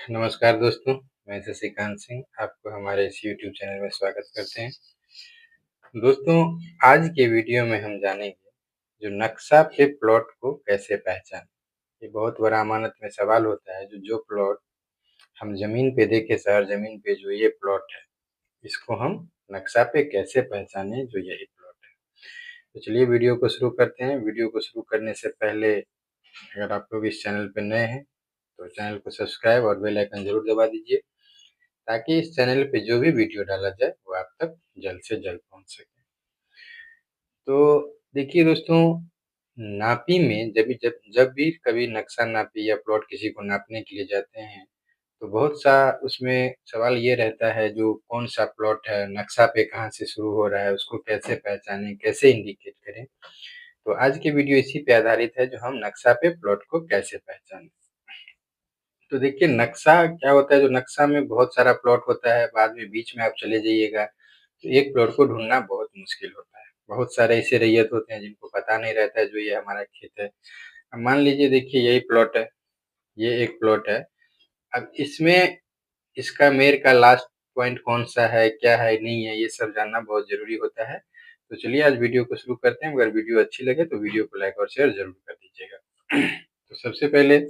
नमस्कार दोस्तों, मैं शशिकांत सिंह आपको हमारे इस यूट्यूब चैनल में स्वागत करते हैं। दोस्तों, आज के वीडियो में हम जानेंगे जो नक्शा पे प्लॉट को कैसे पहचानें। ये बहुत बड़ा अमानत में सवाल होता है जो प्लॉट हम ज़मीन पे देखे, शहर ज़मीन पे जो ये प्लॉट है, इसको हम नक्शा पे कैसे पहचानें जो यही प्लॉट है। तो चलिए वीडियो को शुरू करते हैं। वीडियो को शुरू करने से पहले अगर आप लोग इस चैनल पे नए हैं तो चैनल को सब्सक्राइब और बेल आइकन ज़रूर दबा दीजिए, ताकि इस चैनल पे जो भी वीडियो डाला जाए वो आप तक जल्द से जल्द पहुंच सके। तो देखिए दोस्तों, नापी में जब भी कभी नक्शा नापी या प्लॉट किसी को नापने के लिए जाते हैं, तो बहुत सा उसमें सवाल ये रहता है जो कौन सा प्लॉट है, नक्शा पे कहाँ से शुरू हो रहा है, उसको कैसे पहचानें, कैसे इंडिकेट करें। तो आज की वीडियो इसी पे आधारित है जो हम नक्शा पे प्लॉट को कैसे पहचानें। तो देखिए नक्शा क्या होता है, जो नक्शा में बहुत सारा प्लॉट होता है, बाद में बीच में आप चले जाइएगा तो एक प्लॉट को ढूंढना बहुत मुश्किल होता है। बहुत सारे ऐसे रैयत होते हैं जिनको पता नहीं रहता है जो ये हमारा खेत है। अब मान लीजिए, देखिए यही प्लॉट है, ये एक प्लॉट है। अब इसमें इसका मेयर का लास्ट पॉइंट कौन सा है, क्या है, नहीं है, ये सब जानना बहुत जरूरी होता है। तो चलिए आज वीडियो को शुरू करते हैं। अगर वीडियो अच्छी लगे तो वीडियो को लाइक और शेयर जरूर कर दीजिएगा। तो सबसे पहले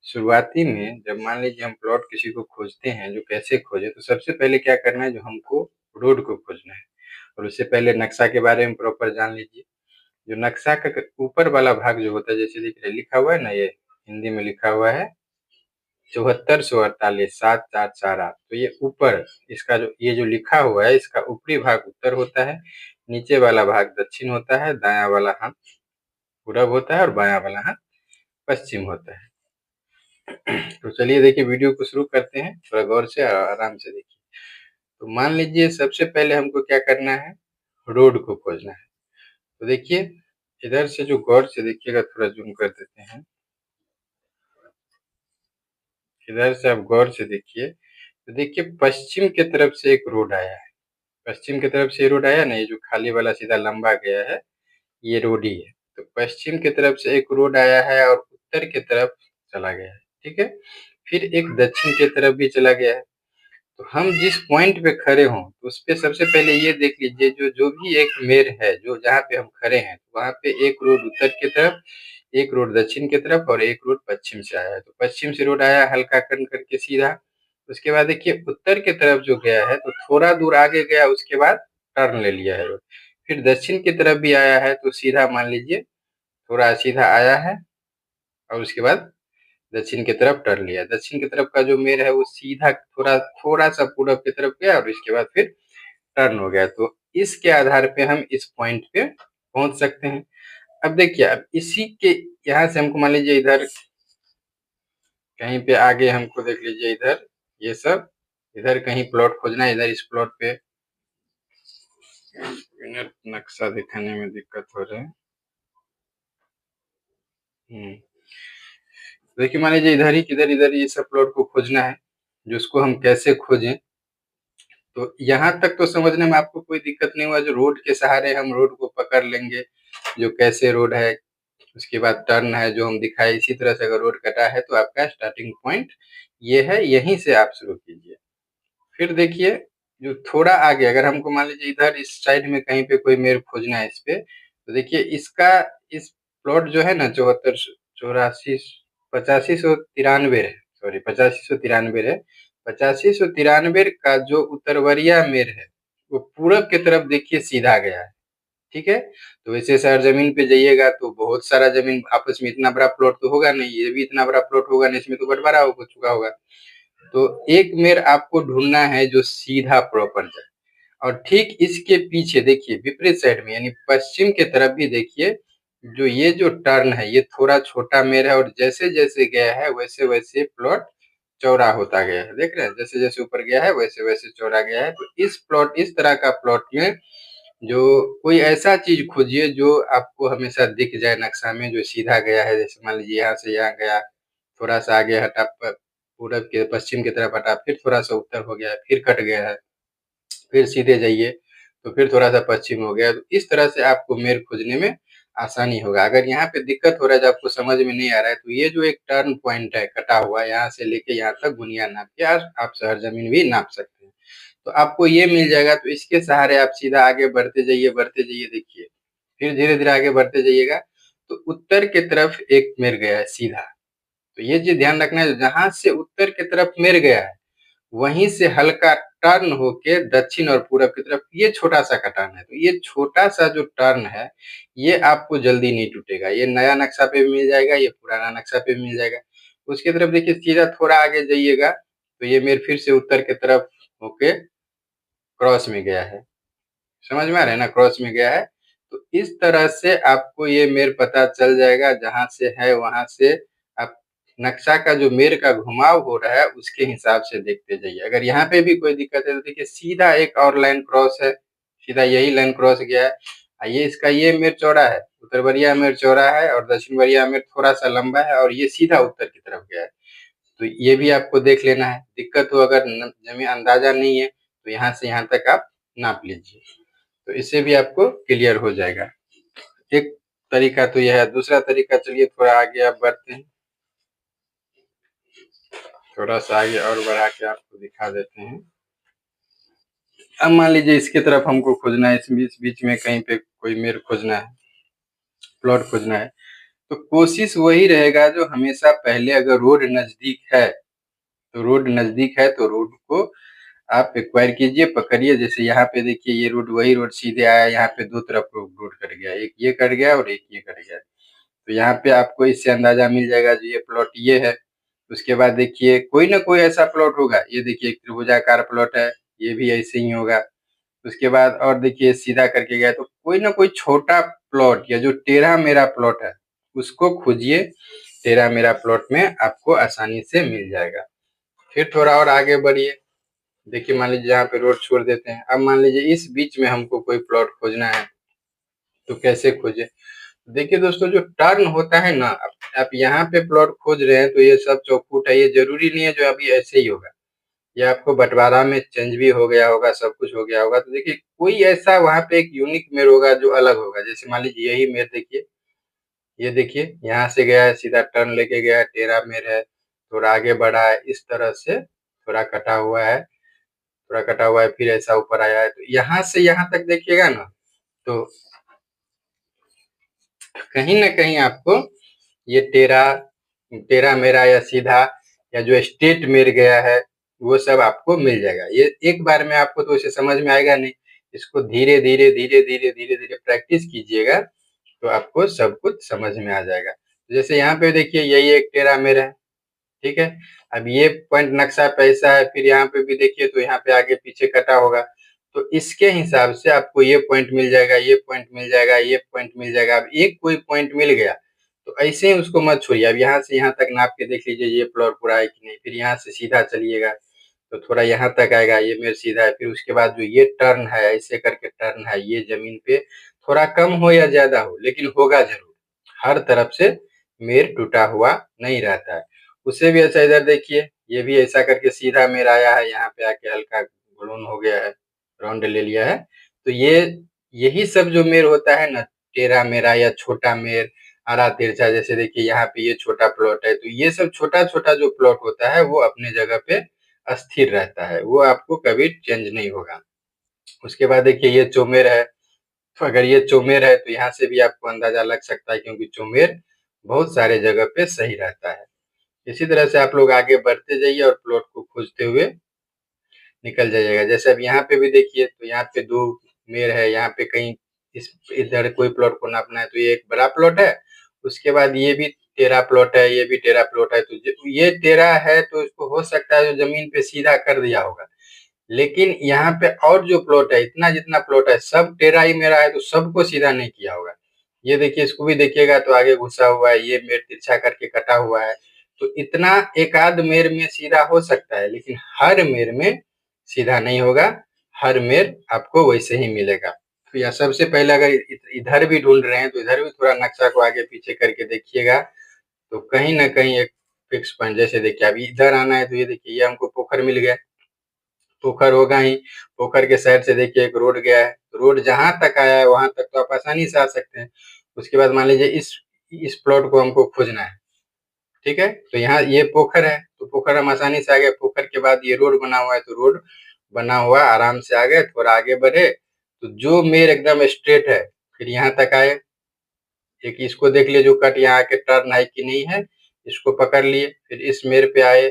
शुरुआती में जब मान लीजिए हम प्लॉट किसी को खोजते हैं, जो कैसे खोजे, तो सबसे पहले क्या करना है, जो हमको रोड को खोजना है। और उससे पहले नक्शा के बारे में प्रॉपर जान लीजिए। जो नक्शा का ऊपर वाला भाग जो होता है, जैसे देखिए लिखा हुआ है ना, ये हिंदी में लिखा हुआ है 7448 7448। तो ये ऊपर इसका जो ये जो लिखा हुआ है, इसका ऊपरी भाग उत्तर होता है, नीचे वाला भाग दक्षिण होता है, दायां वाला हाथ पूरब होता है और बायां वाला हाथ पश्चिम होता है। तो चलिए देखिए वीडियो को शुरू करते हैं, थोड़ा गौर से और आराम से देखिए। तो मान लीजिए सबसे पहले हमको क्या करना है, रोड को खोजना है। तो देखिए इधर से जो गौर से देखिएगा, थोड़ा जूम कर देते हैं, इधर से आप गौर से देखिए। तो देखिए पश्चिम की तरफ से एक रोड आया है, पश्चिम की तरफ से रोड आया ना, ये जो खाली वाला सीधा लंबा गया है, ये रोड ही है। तो पश्चिम की तरफ से एक रोड आया है और उत्तर की तरफ चला गया है, ठीक है। फिर एक दक्षिण की तरफ भी चला गया है। तो हम जिस पॉइंट पे खड़े हों, तो उस पे सबसे पहले ये देख लीजिए, जो जो भी एक मेर है, जो जहाँ पे हम खड़े हैं, वहाँ पे एक रोड उत्तर की तरफ, एक रोड दक्षिण की तरफ और एक रोड पश्चिम से आया है। तो पश्चिम से रोड आया हल्का टर्न करके सीधा। उसके बाद देखिए उत्तर की तरफ जो गया है, तो थोड़ा दूर आगे गया, उसके बाद टर्न ले लिया है रोड। फिर दक्षिण की तरफ भी आया है, तो सीधा मान लीजिए थोड़ा सीधा आया है और उसके बाद दक्षिण की तरफ टर्न लिया। दक्षिण की तरफ का जो मेर है वो सीधा थोड़ा थोड़ा सा पूरब की तरफ गया और इसके बाद फिर टर्न हो गया। तो इसके आधार पे हम इस पॉइंट पे पहुंच सकते हैं। अब देखिए, अब इसी के यहाँ से हमको मान लीजिए इधर कहीं पे आगे हमको देख लीजिए, इधर ये सब इधर कहीं प्लॉट खोजना है। इधर इस प्लॉट पे नक्शा दिखाने में दिक्कत हो रहा है। देखिए मान लीजिए इधर ही किधर, इधर ये सब प्लॉट को खोजना है, जो उसको हम कैसे खोजें। तो यहाँ तक तो समझने में आपको कोई दिक्कत नहीं हुआ, जो रोड के सहारे हम रोड को पकड़ लेंगे, जो कैसे रोड है, उसके बाद टर्न है जो हम दिखाए, इसी तरह से अगर रोड कटा है तो आपका स्टार्टिंग पॉइंट ये है, यहीं से आप शुरू कीजिए। फिर देखिए जो थोड़ा आगे अगर हमको मान लीजिए इधर इस साइड में कहीं पे कोई मेर खोजना है इस पे, तो देखिए इसका इस प्लॉट जो है ना 7484 8593 है, सॉरी 8593 है। 8593 का जो उत्तरवरिया मेर है वो पूरब की तरफ देखिए सीधा गया है, ठीक है। तो वैसे शहर जमीन पे जाइएगा तो बहुत सारा जमीन आपस में, इतना बड़ा प्लॉट तो होगा नहीं, ये भी इतना बड़ा प्लॉट होगा नहीं, इसमें तो बंटवारा हो चुका होगा। तो एक मेर आपको ढूंढना है जो सीधा प्रॉपर जाए। और ठीक इसके पीछे देखिए विपरीत साइड में यानी पश्चिम की तरफ भी देखिए, जो ये जो टर्न है ये थोड़ा छोटा मेर है और जैसे जैसे गया है वैसे वैसे प्लॉट चौड़ा होता गया है। देख रहे हैं, जैसे जैसे ऊपर गया है वैसे वैसे चौड़ा गया है। तो इस तरह का प्लॉट में जो कोई ऐसा चीज खोजिए जो आपको हमेशा दिख जाए नक्शा में, जो सीधा गया है। जैसे मान लीजिए यहाँ से यहाँ गया, थोड़ा सा आगे हटा, पूरब के पश्चिम की तरफ हटा, फिर थोड़ा सा उत्तर हो गया, फिर कट गया है, फिर सीधे जाइए तो फिर थोड़ा सा पश्चिम हो गया। तो इस तरह से आपको मेर खोजने में आसानी होगा। अगर यहाँ पे दिक्कत हो रहा है जो आपको समझ में नहीं आ रहा है, तो ये जो एक टर्न पॉइंट है कटा हुआ, यहाँ से लेके यहाँ तक बुनिया नाप के आप शहर जमीन भी नाप सकते हैं। तो आपको ये मिल जाएगा, तो इसके सहारे आप सीधा आगे बढ़ते जाइए देखिए। फिर धीरे-धीरे आगे बढ़ते जाइएगा, तो उत्तर की तरफ एक मेर गया है सीधा। तो ये चीज़ ध्यान रखना है, जहाँ से उत्तर की तरफ मेर गया है, वहीं से हल्का टर्न होके दक्षिण और पूरब की तरफ ये छोटा-सा कटान है। तो ये छोटा-सा जो टर्न है, ये आपको जल्दी नहीं टूटेगा। ये नया नक्शा पे भी मिल जाएगा, ये पुराना नक्शा पे भी मिल जाएगा। उसकी तरफ देखिए सीधा थोड़ा आगे जाइएगा, तो ये मेर फिर से उत्तर की तरफ होके क्रॉस में गया है। समझ में आ रहा है ना? क्रॉस में गया है। तो इस तरह से आपको ये मेर पता चल जाएगा, जहाँ से है वहाँ से आप नक्शा का जो मेर का घुमाव हो रहा है उसके हिसाब से देखते जाइए। अगर यहाँ पे भी कोई दिक्कत है तो देखिए सीधा एक और लाइन क्रॉस है, सीधा यही लाइन क्रॉस गया है। ये इसका ये मेर चौड़ा है, उत्तर बरिया मेर चौड़ा है और दक्षिण बरिया मेर थोड़ा-सा लंबा है और ये सीधा उत्तर की तरफ गया है। तो ये भी आपको देख लेना है। दिक्कत हो अगर न जमीन अंदाज़ा नहीं है, तो यहाँ से यहाँ तक आप नाप लीजिए। तो इससे भी आपको क्लियर हो जाएगा। एक तरीका तो यह है, दूसरा तरीका चलिए थोड़ा आगे आप बढ़ते हैं। थोड़ा-सा आगे और बढ़ा के आपको दिखा देते हैं। अब मान लीजिए इसकी तरफ हमको खोजना है, इस बीच में कहीं पे कोई मेर खोजना है, प्लॉट खोजना है, तो कोशिश वही रहेगा जो हमेशा पहले अगर रोड नज़दीक है, तो रोड को आप एक्वायर कीजिए, पकड़िए। जैसे यहाँ पे देखिए ये रोड वही रोड सीधे आया, यहाँ पे 2 तरफ रोड कट गया, एक ये कट गया और एक ये कट गया। तो यहाँ पे आपको इससे अंदाज़ा मिल जाएगा जो ये प्लॉट ये है। उसके बाद देखिए कोई ना कोई ऐसा प्लॉट होगा, ये देखिए एक त्रिभुजाकार प्लॉट है, ये भी ऐसे ही होगा। उसके बाद और देखिए सीधा करके गया, तो कोई ना कोई छोटा प्लॉट या जो टेढ़ा-मेढ़ा प्लॉट है, उसको खोजिए। टेढ़ा-मेढ़ा प्लॉट में आपको आसानी से मिल जाएगा। फिर थोड़ा और आगे बढ़िए। देखिए मान लीजिए यहाँ पे रोड छोड़ देते हैं। अब मान लीजिए इस बीच में हमको कोई प्लॉट खोजना है, तो कैसे खोजें? देखिए दोस्तों, जो टर्न होता है ना, आप यहाँ पे प्लॉट खोज रहे हैं तो ये सब चौखूट है, ये ज़रूरी नहीं है जो अभी ऐसे ही होगा। ये आपको बँटवारा में चेंज भी हो गया होगा, सब कुछ हो गया होगा। तो देखिए कोई ऐसा वहाँ पे एक यूनिक मेर होगा जो अलग होगा। जैसे मान लीजिए यही मेर देखिए, ये देखिए यहाँ से गया है, सीधा टर्न लेके गया है, टेढ़ा मेर है, थोड़ा आगे बढ़ा है, इस तरह से थोड़ा कटा हुआ है, फिर ऐसा ऊपर आया है। तो यहाँ से यहाँ तक देखिएगा ना, तो कहीं न कहीं आपको ये टेढ़ा-मेढ़ा या सीधा या जो स्ट्रेट मेर गया है, वो सब आपको मिल जाएगा। ये एक बार में आपको तो इसे समझ में आएगा नहीं। इसको धीरे-धीरे प्रैक्टिस कीजिएगा, तो आपको सब कुछ समझ में आ जाएगा। जैसे यहाँ पे देखिए यही एक टेढ़ा मेढ़ है, ठीक है? अब ये पॉइंट नक्शा पे ऐसा है, फिर यहाँ पे भी देखिए तो यहाँ पे आगे पीछे कटा होगा। तो इसके हिसाब से आपको ये पॉइंट मिल जाएगा, ये पॉइंट मिल जाएगा, ये पॉइंट मिल जाएगा। अब एक कोई पॉइंट मिल गया, तो ऐसे ही उसको मत छोड़िए। अब यहाँ से यहाँ तक नाप के देख लीजिए ये प्लॉट पूरा है कि नहीं। फिर यहाँ से सीधा चलिएगा, तो थोड़ा यहाँ तक आएगा, ये मेर सीधा है। फिर उसके बाद जो ये टर्न है, ऐसे करके टर्न है, ये ज़मीन पे थोड़ा कम हो या ज़्यादा हो, लेकिन होगा ज़रूर। हर तरफ से मेर टूटा हुआ नहीं रहता है। उससे भी अच्छा इधर देखिए, ये भी ऐसा करके सीधा मेर आया है, यहाँ पे आके हल्का गोलन हो गया है, राउंड ले लिया है। तो यही सब जो मेर होता है ना, टेढ़ा-मेढ़ा या छोटा मेर, आड़ा-तिरछा, जैसे देखिए यहाँ पे ये छोटा प्लॉट है, तो ये सब छोटा-छोटा जो प्लॉट होता है, वो अपने जगह पे अस्थिर रहता है, वो आपको कभी चेंज नहीं होगा। उसके बाद देखिए ये चौमेर है, तो अगर ये चौमेर है तो यहाँ से भी आपको अंदाज़ा लग सकता है, क्योंकि चौमेर बहुत सारे जगह पे सही रहता है। इसी तरह से आप लोग आगे बढ़ते जाइए और प्लॉट को खोजते हुए निकल जाइएगा। जैसे अब यहाँ पे भी देखिए, तो यहाँ पे 2 मेर है, यहाँ पे कहीं इस इधर कोई प्लॉट को नापना है, तो ये एक बड़ा प्लॉट है, उसके बाद ये भी टेढ़ा प्लॉट है, ये भी टेढ़ा प्लॉट है। तो ये टेढ़ा है तो इसको हो सकता है जो ज़मीन पे सीधा कर दिया होगा। लेकिन यहाँ पे और जो प्लॉट है, इतना जितना प्लॉट है, सब टेढ़ा ही मेढ़ा है, तो सबको सीधा नहीं किया होगा। ये देखिए, इसको भी देखिएगा तो आगे घुसा हुआ है, ये मेड़ तिरछा करके कटा हुआ है। तो इतना एक-आध मेड़ में सीधा हो सकता है, लेकिन हर मेड़ में सीधा नहीं होगा, हर मेड़ आपको वैसे ही मिलेगा। तो या सबसे पहले अगर इधर भी ढूँढ रहे हैं, तो इधर भी थोड़ा नक्शा को आगे-पीछे करके देखिएगा, तो कहीं न कहीं एक फिक्स पॉइंट, जैसे देखिए अभी इधर आना है, तो ये देखिए ये हमको पोखर मिल गया। पोखर होगा ही, पोखर के साइड से देखिए एक रोड गया है, रोड जहाँ तक आया है वहाँ तक तो आप आसानी से आ सकते हैं। उसके बाद मान लीजिए इस प्लॉट को हमको खोजना है, ठीक है। तो यहाँ ये पोखर है, तो पोखर हम आसानी से आ गए। पोखर के बाद ये रोड बना हुआ है, तो रोड बना हुआ आराम से आ गए। थोड़ा आगे बढ़े तो जो मेर एकदम स्ट्रेट है, फिर यहाँ तक आए। एक इसको देख लिए जो कट यहाँ के टर्न है कि नहीं है, इसको पकड़ लिए। फिर इस मेर पे आए,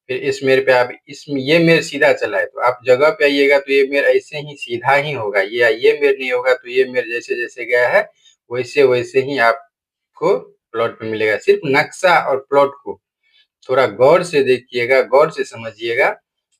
फिर इस मेर पे आप ये मेर सीधा चला है, तो आप जगह पे आइएगा तो ये मेर ऐसे ही सीधा ही होगा। ये मेर नहीं होगा, तो ये मेर जैसे जैसे गया है वैसे वैसे ही आपको प्लॉट में मिलेगा। सिर्फ नक्शा और प्लॉट को थोड़ा गौर से देखिएगा, गौर से समझिएगा,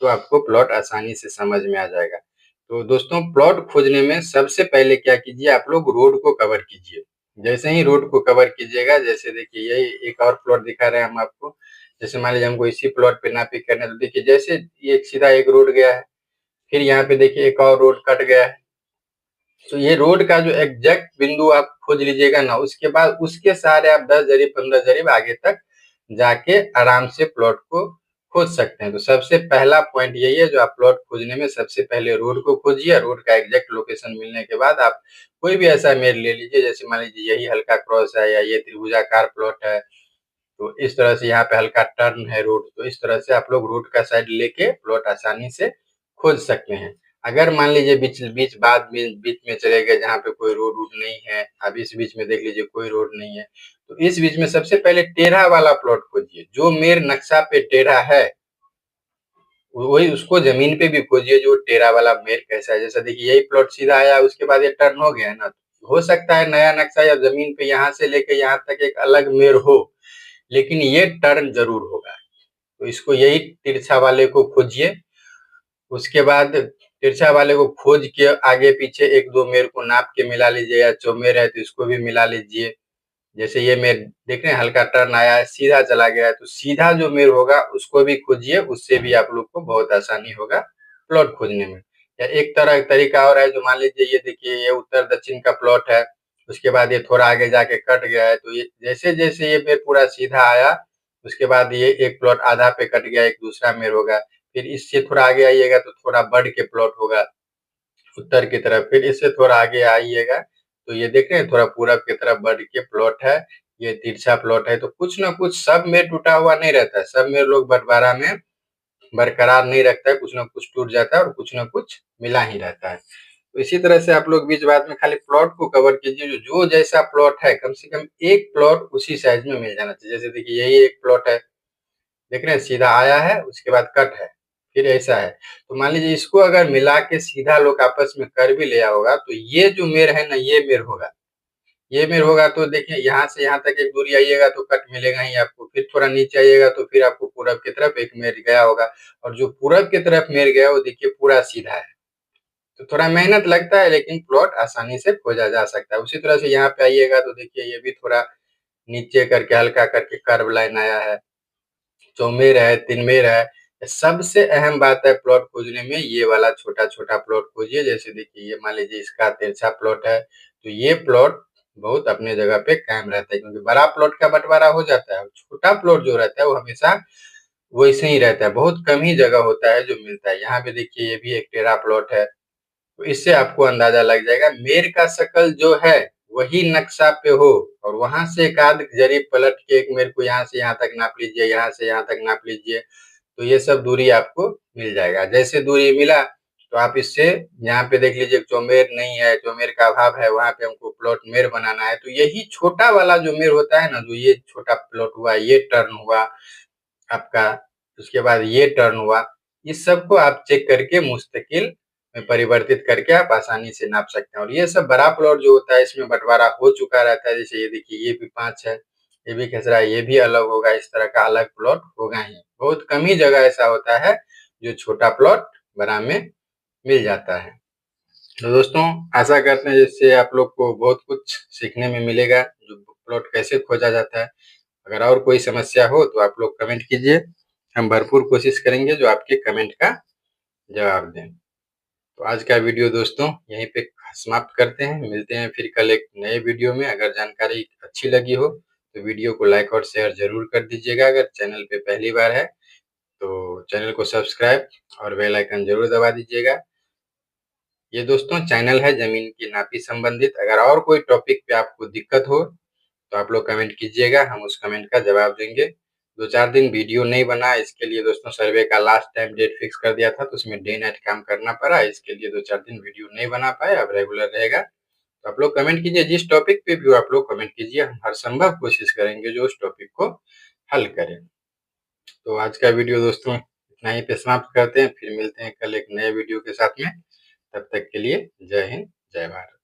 तो आपको प्लॉट आसानी से समझ में आ जाएगा। तो दोस्तों, प्लॉट खोजने में सबसे पहले क्या कीजिए, आप लोग रोड को कवर कीजिए। जैसे ही रोड को कवर कीजिएगा, जैसे देखिए यही एक और प्लॉट दिखा रहे हैं हम आपको। जैसे मान लीजिए हमको इसी प्लॉट पे नापी करना है, तो देखिए जैसे ये सीधा एक रोड गया है, फिर यहाँ पे देखिए एक और रोड कट गया है। तो ये रोड का जो एग्जैक्ट बिंदु आप खोज लीजिएगा ना, उसके बाद उसके सहारे आप 10 जरीब 15 जरीब आगे तक जाके आराम से प्लॉट को खोज सकते हैं। तो सबसे पहला पॉइंट यही है, जो आप प्लॉट खोजने में सबसे पहले रोड को खोजिए। रोड का एग्जैक्ट लोकेशन मिलने के बाद आप कोई भी ऐसा मेल ले लीजिए। जैसे मान लीजिए यही हल्का क्रॉस है या ये त्रिभुजाकार प्लॉट है, तो इस तरह से यहाँ पे हल्का टर्न है रोड, तो इस तरह से आप लोग रोड का साइड लेके प्लॉट आसानी से खोज सकते हैं। अगर मान लीजिए बीच में चले गए जहाँ पे कोई रोड वोड नहीं है, अब इस बीच में देख लीजिए कोई रोड नहीं है, तो इस बीच में सबसे पहले टेढ़ा वाला प्लॉट खोजिए। जो मेर नक्शा पे टेढ़ा है, वही उसको जमीन पे भी खोजिए जो टेढ़ा वाला मेर कैसा है। जैसा देखिए यही प्लॉट सीधा आया, उसके बाद ये टर्न हो गया है ना, हो सकता है नया नक्शा या जमीन पे यहाँ से लेके यहाँ तक एक अलग मेर हो, लेकिन ये टर्न जरूर होगा। तो इसको यही तिरछा वाले को खोजिए। उसके बाद तिरछा वाले को खोज के आगे पीछे एक दो मेर को नाप के मिला लीजिए, या चौमेर है तो इसको भी मिला लीजिए। जैसे ये मेर देख रहे हैं हल्का टर्न आया है, सीधा चला गया है, तो सीधा जो मेर होगा उसको भी खोजिए। उससे भी आप लोग को बहुत आसानी होगा प्लॉट खोजने में। या एक तरीका और है, जो मान लीजिए ये देखिए ये उत्तर दक्षिण का प्लॉट है, उसके बाद ये थोड़ा आगे जाके कट गया है, तो ये जैसे जैसे ये मेर पूरा सीधा आया, उसके बाद ये एक प्लॉट आधा पे कट गया, एक दूसरा मेर होगा। फिर इससे थोड़ा आगे आइएगा तो थोड़ा बढ़ के प्लॉट होगा उत्तर की तरफ। फिर इससे थोड़ा आगे आइएगा तो ये देख रहे हैं थोड़ा पूरब की तरफ बढ़ के प्लॉट है, ये तिरछा प्लॉट है। तो कुछ ना कुछ सब में टूटा हुआ नहीं रहता है, सब में लोग बंटवारा में बरकरार नहीं रखता है, कुछ ना कुछ टूट जाता है और कुछ ना कुछ मिला ही रहता है। तो इसी तरह से आप लोग बीच बाद में खाली प्लॉट को कवर कीजिए। जो जैसा प्लॉट है, कम से कम एक प्लॉट उसी साइज में मिल जाना चाहिए। जैसे देखिए यही एक प्लॉट है, देख रहे हैं सीधा आया है, उसके बाद कट है, फिर ऐसा है। तो मान लीजिए इसको अगर मिला के सीधा लोग आपस में कर भी लिया होगा, तो ये जो मेर है ना, ये मेर होगा। ये मेर होगा तो देखिए यहाँ से यहाँ तक एक दूरी आइएगा तो कट मिलेगा ही आपको। फिर थोड़ा नीचे आइएगा तो फिर आपको पूरब की तरफ एक मेर गया होगा, और जो पूरब की तरफ मेर गया वो देखिए पूरा सीधा है। तो थोड़ा मेहनत लगता है, लेकिन प्लॉट आसानी से खोजा जा सकता है। उसी तरह से यहाँ पे आइएगा तो देखिए ये भी थोड़ा नीचे करके हल्का करके कर्व लाइन आया है, चौमेर है, तिनमेर है। सबसे अहम बात है प्लॉट खोजने में, ये वाला छोटा-छोटा प्लॉट खोजिए। जैसे देखिए ये मान लीजिए इसका तिरछा प्लॉट है, तो ये प्लॉट बहुत अपने जगह पे कायम रहता है, क्योंकि बड़ा प्लॉट का बंटवारा हो जाता है और छोटा प्लॉट जो रहता है वो हमेशा वैसे ही रहता है। बहुत कम ही जगह होता है जो मिलता है। यहाँ पे देखिए ये भी एक टेढ़ा प्लॉट है, तो इससे आपको अंदाजा लग जाएगा मेर का शकल जो है वही नक्शा पे हो, और वहां से एक आध जरीब पलट के एक मेर को यहाँ से यहाँ तक नाप लीजिए, यहाँ से यहाँ तक नाप लीजिए, तो ये सब दूरी आपको मिल जाएगा। जैसे दूरी मिला तो आप इससे यहाँ पे देख लीजिए चौमेर नहीं है, चौमेर का अभाव है, वहां पे हमको प्लॉट मेर बनाना है, तो यही छोटा वाला जो मेर होता है ना, जो ये छोटा प्लॉट हुआ, ये टर्न हुआ आपका, उसके बाद ये टर्न हुआ, इस सब को आप चेक करके मुस्तकिल में परिवर्तित करके आप आसानी से नाप सकते हैं। और ये सब बड़ा प्लॉट जो होता है इसमें बंटवारा हो चुका रहता है। जैसे ये देखिए ये भी 5 है, ये भी खस रहा है, ये भी अलग होगा, इस तरह का अलग प्लॉट होगा ही। बहुत कम ही जगह ऐसा होता है जो छोटा प्लॉट बड़ा में मिल जाता है। तो दोस्तों, आशा करते हैं जिससे आप लोग को बहुत कुछ सीखने में मिलेगा, जो प्लॉट कैसे खोजा जाता है। अगर और कोई समस्या हो तो आप लोग कमेंट कीजिए, हम भरपूर कोशिश करेंगे जो आपके कमेंट का जवाब दें। तो आज का वीडियो दोस्तों यहीं पे समाप्त करते हैं, मिलते हैं फिर कल एक नए वीडियो में। अगर जानकारी अच्छी लगी हो तो वीडियो को लाइक और शेयर जरूर कर दीजिएगा। अगर चैनल पे पहली बार है तो चैनल को सब्सक्राइब और बेल आइकन जरूर दबा दीजिएगा। ये दोस्तों चैनल है ज़मीन की नापी संबंधित। अगर और कोई टॉपिक पे आपको दिक्कत हो तो आप लोग कमेंट कीजिएगा, हम उस कमेंट का जवाब देंगे। 2-4 दिन वीडियो नहीं बना, इसके लिए दोस्तों सर्वे का लास्ट टाइम डेट फिक्स कर दिया था तो उसमें डे नाइट काम करना पड़ा, इसके लिए 2-4 दिन वीडियो नहीं बना पाए। अब रेगुलर रहेगा। तो आप लोग कमेंट कीजिए, जिस टॉपिक पे भी हो आप लोग कमेंट कीजिए, हम हर संभव कोशिश करेंगे जो उस टॉपिक को हल करें। तो आज का वीडियो दोस्तों इतना ही पे समाप्त करते हैं, फिर मिलते हैं कल एक नए वीडियो के साथ में। तब तक के लिए जय हिंद, जय भारत।